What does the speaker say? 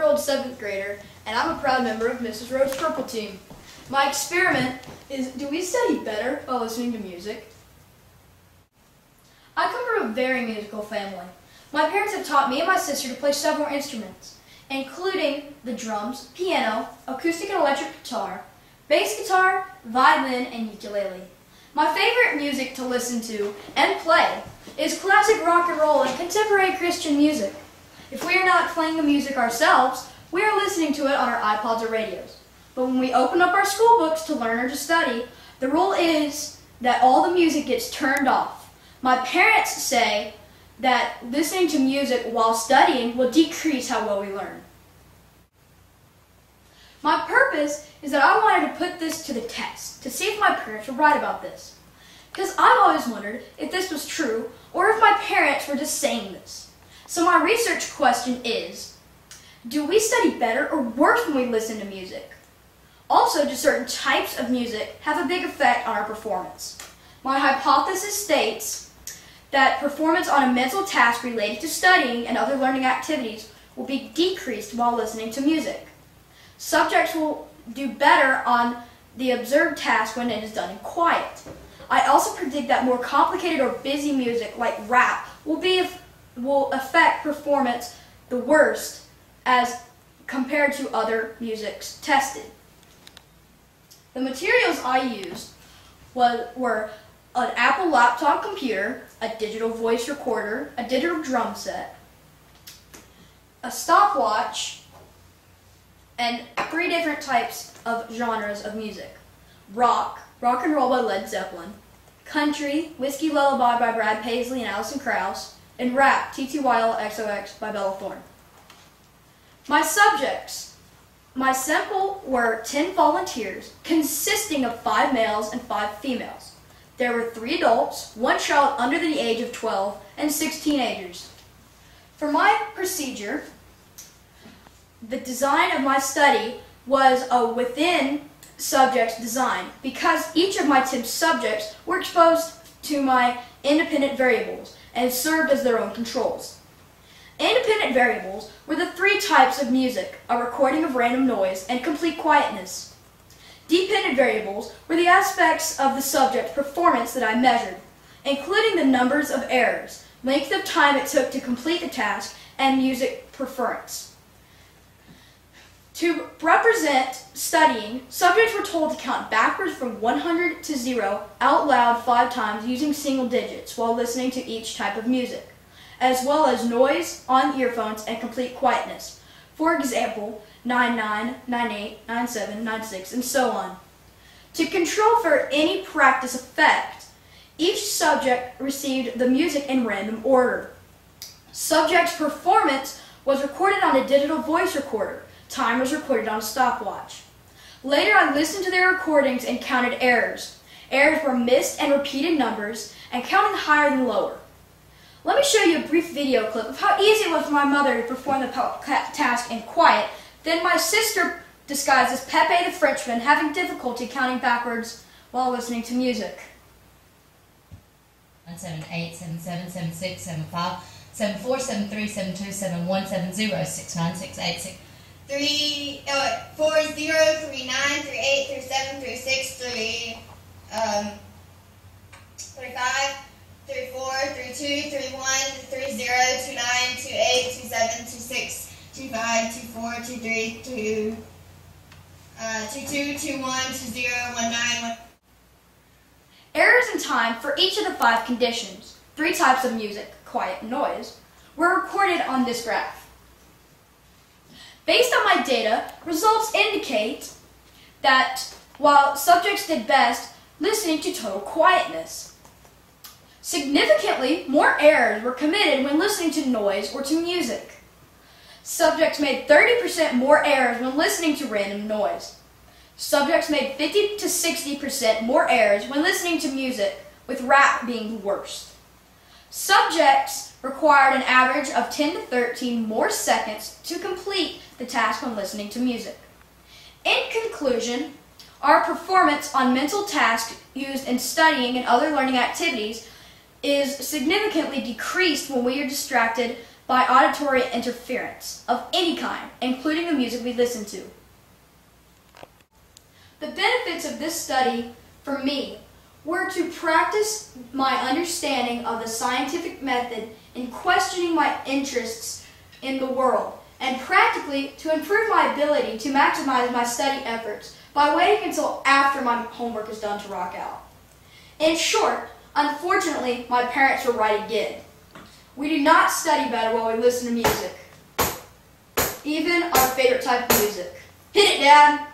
12-year-old 7th grader, and I'm a proud member of Mrs. Rhodes' Purple Team. My experiment is, do we study better while listening to music? I come from a very musical family. My parents have taught me and my sister to play several instruments, including the drums, piano, acoustic and electric guitar, bass guitar, violin, and ukulele. My favorite music to listen to and play is classic rock and roll and contemporary Christian music. If we are not playing the music ourselves, we are listening to it on our iPods or radios. But when we open up our school books to learn or to study, the rule is that all the music gets turned off. My parents say that listening to music while studying will decrease how well we learn. My purpose is that I wanted to put this to the test, to see if my parents were right about this. Because I've always wondered if this was true, or if my parents were just saying this. So my research question is, do we study better or worse when we listen to music? Also, do certain types of music have a big effect on our performance? My hypothesis states that performance on a mental task related to studying and other learning activities will be decreased while listening to music. Subjects will do better on the observed task when it is done in quiet. I also predict that more complicated or busy music like rap will affect performance the worst as compared to other musics tested. The materials I used were an Apple laptop computer, a digital voice recorder, a digital drum set, a stopwatch, and 3 different types of genres of music. Rock and roll by Led Zeppelin, country, Whiskey Lullaby by Brad Paisley and Alison Krauss, and rap, TTYLXOX by Bella Thorne. My subjects, my sample were 10 volunteers consisting of 5 males and 5 females. There were 3 adults, 1 child under the age of 12, and 6 teenagers. For my procedure, the design of my study was a within subjects design because each of my 10 subjects were exposed to my independent variables and served as their own controls. Independent variables were the 3 types of music, a recording of random noise, and complete quietness. Dependent variables were the aspects of the subject's performance that I measured, including the numbers of errors, length of time it took to complete the task, and music preference. To represent studying, subjects were told to count backwards from 100 to 0 out loud 5 times using single digits while listening to each type of music, as well as noise on earphones and complete quietness. For example, 99, 98, 97, 96, and so on. To control for any practice effect, each subject received the music in random order. Subject's performance was recorded on a digital voice recorder. Time was recorded on a stopwatch. Later, I listened to their recordings and counted errors. Errors were missed and repeated numbers, and counting higher than lower. Let me show you a brief video clip of how easy it was for my mother to perform the task in quiet. Then my sister, disguised as Pepe the Frenchman, having difficulty counting backwards while listening to music. 778, 77, 76, 75, 74, 73, 72, 71, 70, 69, 686. 40, 39, 38, 37, 36, 35, 34, 32, 31, 30, 29, 28, 27, 26, 25, 24, 23, 22, 21, 20, 19. Errors in time for each of the 5 conditions, 3 types of music, quiet and noise, were recorded on this graph. Based on my data, results indicate that while subjects did best listening to total quietness, significantly more errors were committed when listening to noise or to music. Subjects made 30% more errors when listening to random noise. Subjects made 50 to 60% more errors when listening to music, with rap being the worst. Subjects required an average of 10 to 13 more seconds to complete the task when listening to music. In conclusion, our performance on mental tasks used in studying and other learning activities is significantly decreased when we are distracted by auditory interference of any kind, including the music we listen to. The benefits of this study for me were to practice my understanding of the scientific method in questioning my interests in the world, and practically to improve my ability to maximize my study efforts by waiting until after my homework is done to rock out. In short, unfortunately, my parents were right again. We do not study better while we listen to music, even our favorite type of music. Hit it, Dad!